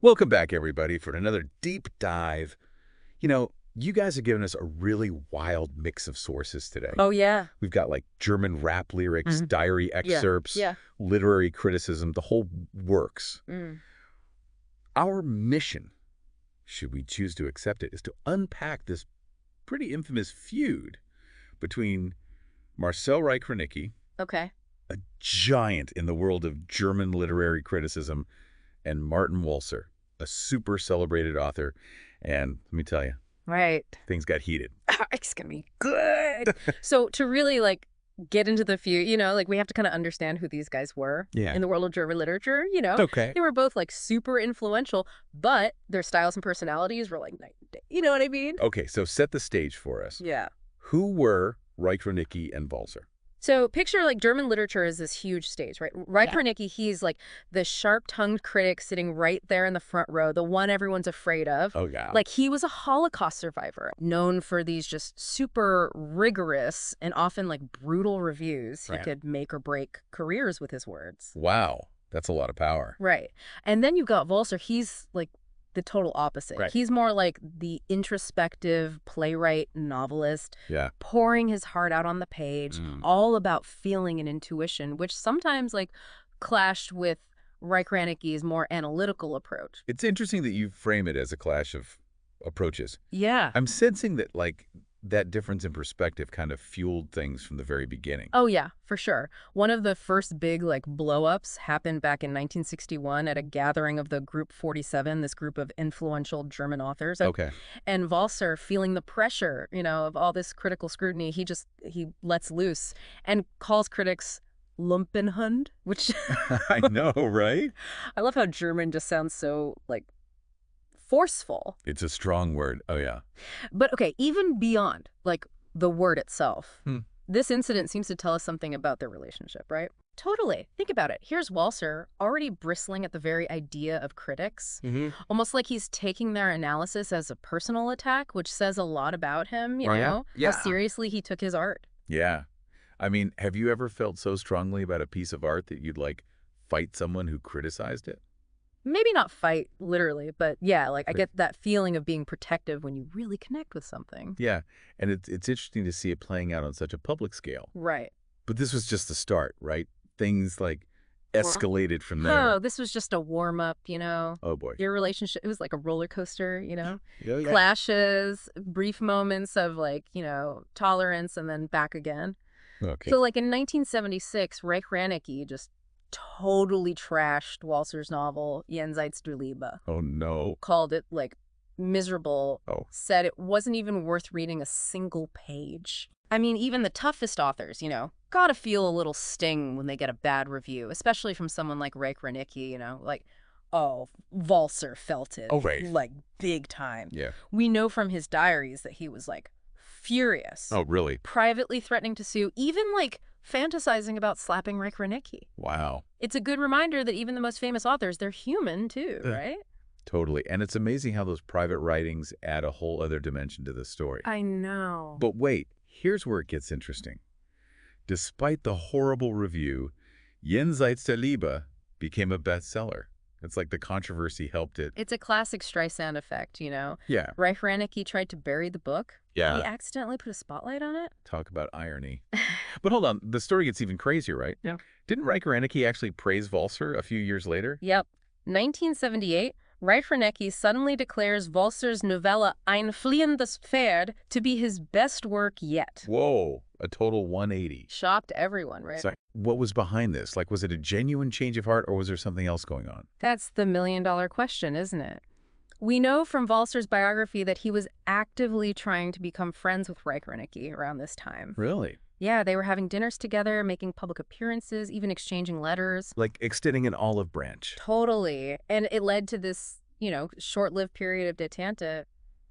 Welcome back, everybody, for another deep dive. You guys have given us a really wild mix of sources today. Oh, yeah. We've got like German rap lyrics, hmm diary Yeah. excerpts, Yeah. literary criticism, the whole works. Mm. Our mission, should we choose to accept it, is to unpack this pretty infamous feud between Marcel Reich-Ranitzky, Okay. a giant in the world of German literary criticism, and Martin Walser, a super celebrated author. And let me tell you, Right. things got heated. It's gonna be good. So to really get into the few, we have to kind of understand who these guys were Yeah. in the world of German literature. Okay. They were both super influential, but their styles and personalities were like night and day. You know what I mean? Okay, so set the stage for us. Yeah. Who were Reich-Ranitzky and Walser? So picture German literature is this huge stage, right? Reich-Ranitzky, he's the sharp-tongued critic sitting right there in the front row, the one everyone's afraid of. Oh, yeah. He was a Holocaust survivor, known for these just super rigorous and often brutal reviews. Right. He could make or break careers with his words. Wow, that's a lot of power. Right. And then you've got Walser. He's the total opposite. Right. He's more like the introspective playwright novelist, Yeah. pouring his heart out on the page, all about feeling and intuition, which sometimes clashed with Reich-Ranitzky's more analytical approach. It's interesting that you frame it as a clash of approaches. Yeah. I'm sensing that, that difference in perspective kind of fueled things from the very beginning. Oh, yeah, for sure. One of the first big, blow-ups happened back in 1961 at a gathering of the Group 47, this group of influential German authors. Okay. And Walser, feeling the pressure, of all this critical scrutiny, he lets loose and calls critics Lumpenhund, which I know, right? I love how German just sounds so, forceful. It's a strong word. Oh, yeah. But okay, even beyond the word itself, this incident seems to tell us something about their relationship, right? Totally. Think about it. Here's Walser already bristling at the very idea of critics, almost like he's taking their analysis as a personal attack, which says a lot about him, you know, Yeah. how seriously he took his art. Yeah. I mean, have you ever felt so strongly about a piece of art that you'd fight someone who criticized it? Maybe not fight, literally, but yeah, I get that feeling of being protective when you really connect with something. Yeah, and it's interesting to see it playing out on such a public scale. Right. But this was just the start, right? Things escalated from there. Oh, this was just a warm-up, Oh, boy. Your relationship, it was like a roller coaster, Yeah. Clashes, brief moments of tolerance and then back again. Okay. So in 1976, Reich-Ranitzky just totally trashed Walser's novel Jenseits der Liebe. Oh, no. Called it miserable. Oh. Said it wasn't even worth reading a single page. I mean, even the toughest authors, gotta feel a little sting when they get a bad review, especially from someone like Reich-Ranitzky, oh, Walser felt it. Oh, right. Big time. Yeah. We know from his diaries that he was furious. Oh, really? Privately threatening to sue, even fantasizing about slapping Reich-Ranitzky. Wow. It's a good reminder that even the most famous authors, they're human too, right? Totally. And it's amazing how those private writings add a whole other dimension to the story. I know. But wait, here's where it gets interesting. Despite the horrible review, Jenseits der Liebe became a bestseller. It's like the controversy helped it. It's a classic Streisand effect, Yeah. Reich-Ranitzky tried to bury the book. Yeah. He accidentally put a spotlight on it. Talk about irony. But hold on, the story gets even crazier, right? Yeah. Didn't Reich-Ranitzky actually praise Walser a few years later? Yep. 1978, Reich-Ranitzky suddenly declares Walser's novella Ein fliehendes Pferd to be his best work yet. Whoa, a total 180. Shocked everyone, right? So what was behind this? Was it a genuine change of heart or was there something else going on? That's the million-dollar question, isn't it? We know from Walser's biography that he was actively trying to become friends with Reich-Ranitzky around this time. Really? Yeah, they were having dinners together, making public appearances, even exchanging letters. Extending an olive branch. Totally. And it led to this, short-lived period of detente.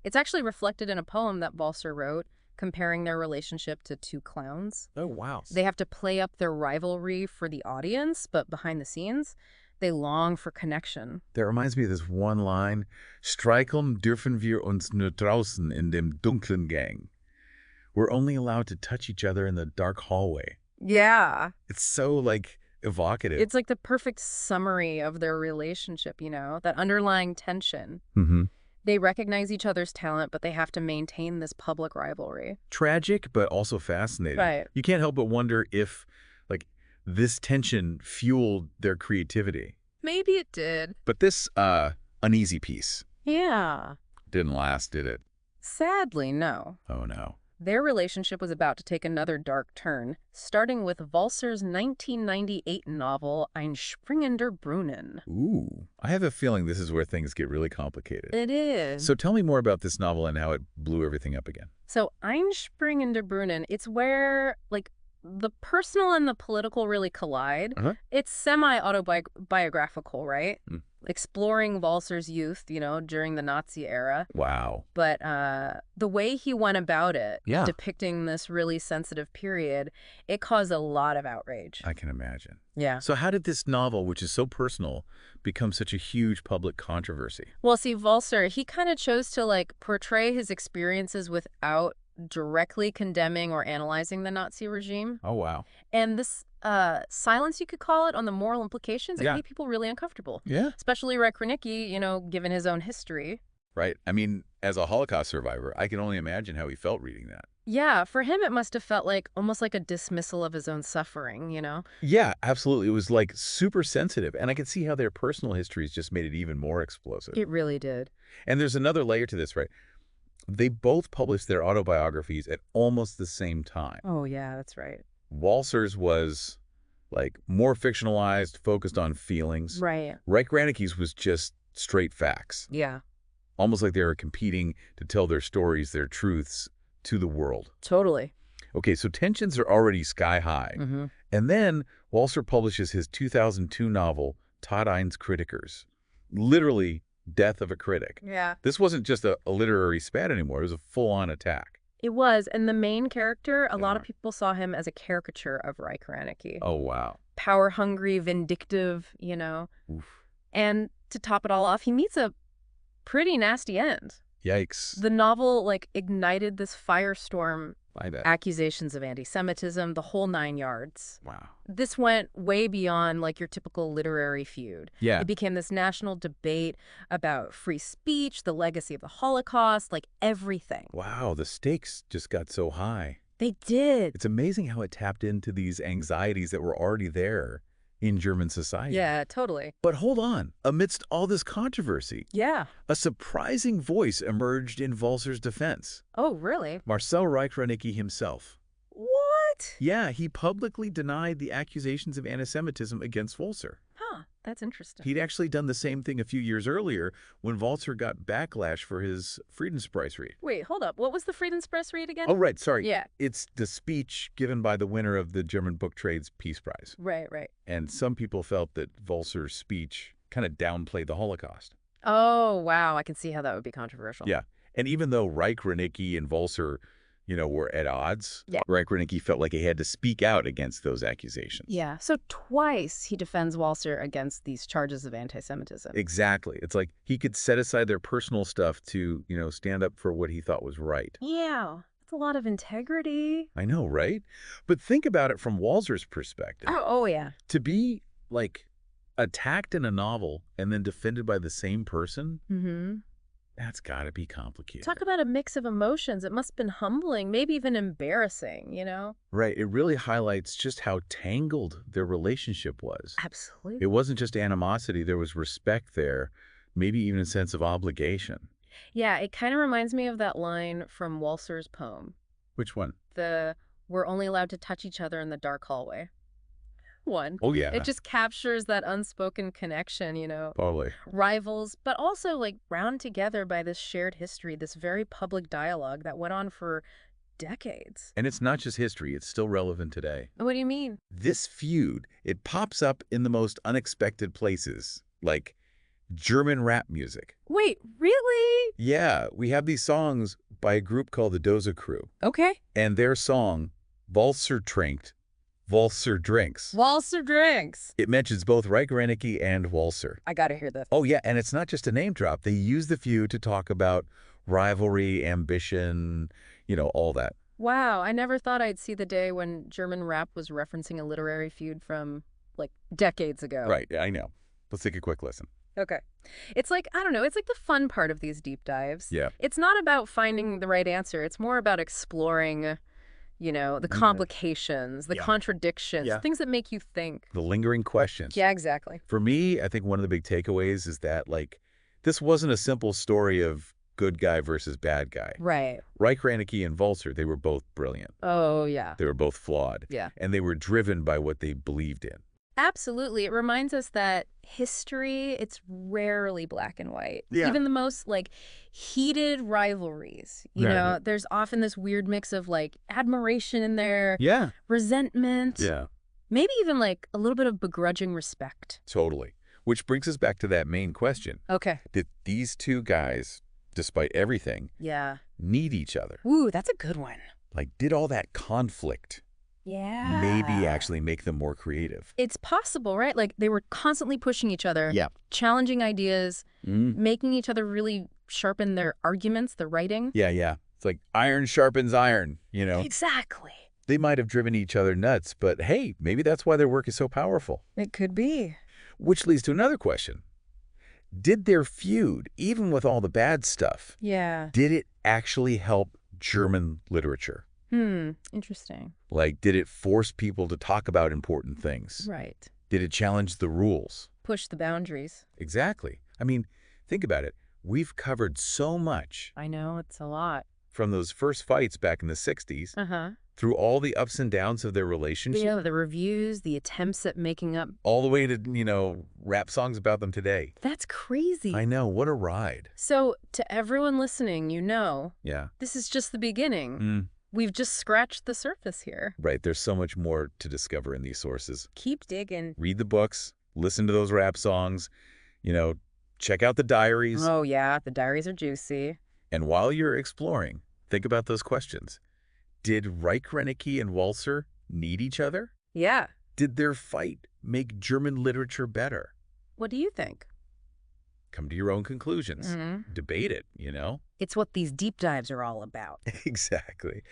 It's actually reflected in a poem that Walser wrote, comparing their relationship to two clowns. Oh, wow. They have to play up their rivalry for the audience, but behind the scenes, they long for connection. That reminds me of this one line, Streicheln dürfen wir uns nur draußen in dem dunklen Gang. We're only allowed to touch each other in the dark hallway. Yeah. It's so evocative. It's like the perfect summary of their relationship, that underlying tension. Mm-hmm. They recognize each other's talent, but they have to maintain this public rivalry. Tragic, but also fascinating. Right. You can't help but wonder if, like, this tension fueled their creativity. Maybe it did. But this uneasy peace Yeah. didn't last, did it? Sadly, no. Oh, no. Their relationship was about to take another dark turn, starting with Walser's 1998 novel Ein Springender Brunnen. Ooh. I have a feeling this is where things get really complicated. It is. So tell me more about this novel and how it blew everything up again. So Ein Springender Brunnen, it's where, the personal and the political really collide. Uh-huh. It's semi-autobiographical, right? Mm. Exploring Walser's youth, during the Nazi era. Wow. But the way he went about it, Yeah. depicting this really sensitive period, it caused a lot of outrage. I can imagine. Yeah. So how did this novel, which is so personal, become such a huge public controversy? Well, see, Walser, he kind of chose to, portray his experiences without directly condemning or analyzing the Nazi regime. Oh, wow. And this silence, you could call it, on the moral implications, it Yeah. made people really uncomfortable. Yeah. Especially Ray Kranicki, given his own history. Right. I mean, as a Holocaust survivor, I can only imagine how he felt reading that. Yeah, for him, it must have felt almost like a dismissal of his own suffering, Yeah, absolutely. It was super sensitive. And I could see how their personal histories just made it even more explosive. It really did. And there's another layer to this, right? They both published their autobiographies at almost the same time. Oh, yeah, that's right. Walser's was more fictionalized, focused on feelings. Right. Ray Kranicki's was just straight facts. Yeah. Almost like they were competing to tell their stories, their truths to the world. Totally. Okay, so tensions are already sky high. Mm-hmm. And then Walser publishes his 2002 novel, Tod eines Kritikers. Literally, death of a critic. Yeah. This wasn't just a literary spat anymore. It was a full-on attack. It was. And the main character, a lot of Yeah. people saw him as a caricature of Ray Kranicki. Oh, wow. Power-hungry, vindictive, Oof. And to top it all off, he meets a pretty nasty end. Yikes. The novel, ignited this firestorm, I bet. accusations of anti-Semitism, the whole 9 yards. Wow. This went way beyond, your typical literary feud. Yeah. It became this national debate about free speech, the legacy of the Holocaust, everything. Wow, the stakes just got so high. They did. It's amazing how it tapped into these anxieties that were already there in German society. Yeah, totally. But hold on. Amidst all this controversy, Yeah. a surprising voice emerged in Walser's defense. Oh, really? Marcel Reich-Ranicky himself. What? Yeah, he publicly denied the accusations of anti-Semitism against Walser. Huh, that's interesting. He'd actually done the same thing a few years earlier when Walser got backlash for his Friedenspreis read. Wait, hold up. What was the Friedenspreis read again? Oh, right, sorry. Yeah. It's the speech given by the winner of the German Book Trade's Peace Prize. Right, right. And some people felt that Walser's speech kind of downplayed the Holocaust. Oh, wow. I can see how that would be controversial. Yeah. And even though Reich-Ranicky and Walser, were at odds, Yeah. Reich-Ranicky felt like he had to speak out against those accusations. Yeah. So twice he defends Walser against these charges of anti-Semitism. Exactly. It's like he could set aside their personal stuff to, stand up for what he thought was right. Yeah. That's a lot of integrity. I know, right? But think about it from Walser's perspective. Oh yeah. To be, attacked in a novel and then defended by the same person, Mm-hmm. that's got to be complicated. Talk about a mix of emotions. It must have been humbling, maybe even embarrassing, Right. It really highlights just how tangled their relationship was. Absolutely. It wasn't just animosity. There was respect there, maybe even a sense of obligation. Yeah, it kind of reminds me of that line from Walser's poem. Which one? We're only allowed to touch each other in the dark hallway. One. Oh, yeah. It just captures that unspoken connection, Totally. rivals, but also bound together by this shared history, this very public dialogue that went on for decades. And it's not just history. It's still relevant today. What do you mean? This feud, it pops up in the most unexpected places, like German rap music. Wait, really? Yeah, we have these songs by a group called the Doza Crew. Okay. And their song, Walser trinkt, Walser drinks. Walser drinks. It mentions both Reich-Ranicky and Walser. I gotta hear this. Oh, yeah, and it's not just a name drop. They use the feud to talk about rivalry, ambition, all that. Wow, I never thought I'd see the day when German rap was referencing a literary feud from like decades ago. Right, I know. Let's take a quick listen. Okay. It's like, I don't know, it's like the fun part of these deep dives. Yeah. It's not about finding the right answer. It's more about exploring, the complications, the contradictions, things that make you think. The lingering questions. Yeah, exactly. For me, I think one of the big takeaways is that, like, this wasn't a simple story of good guy versus bad guy. Right. Reich, Reinecke, and Walser, they were both brilliant. Oh, yeah. They were both flawed. Yeah. And they were driven by what they believed in. Absolutely. It reminds us that history, it's rarely black and white. Yeah. Even the most, heated rivalries, there's often this weird mix of, admiration in there. Yeah. Resentment. Yeah. Maybe even, a little bit of begrudging respect. Totally. Which brings us back to that main question. Okay. Did these two guys, despite everything, need each other? Ooh, that's a good one. Did all that conflict maybe actually make them more creative? It's possible, right? They were constantly pushing each other. Yeah. Challenging ideas, making each other really sharpen their arguments, their writing. Yeah. It's like iron sharpens iron, Exactly. They might have driven each other nuts, but hey, maybe that's why their work is so powerful. It could be. Which leads to another question. Did their feud, even with all the bad stuff, did it actually help German literature? Interesting. Did it force people to talk about important things? Right. Did it challenge the rules? Push the boundaries. Exactly. I mean, think about it. We've covered so much. I know, it's a lot. From those first fights back in the 60s, through all the ups and downs of their relationship. Yeah, the reviews, the attempts at making up. All the way to, rap songs about them today. That's crazy. I know. What a ride. So, to everyone listening, Yeah. this is just the beginning. We've just scratched the surface here. Right. There's so much more to discover in these sources. Keep digging. Read the books. Listen to those rap songs. Check out the diaries. Oh, yeah. The diaries are juicy. And while you're exploring, think about those questions. Did Reich, Reinecke, and Walser need each other? Yeah. Did their fight make German literature better? What do you think? Come to your own conclusions. Debate it, It's what these deep dives are all about. Exactly.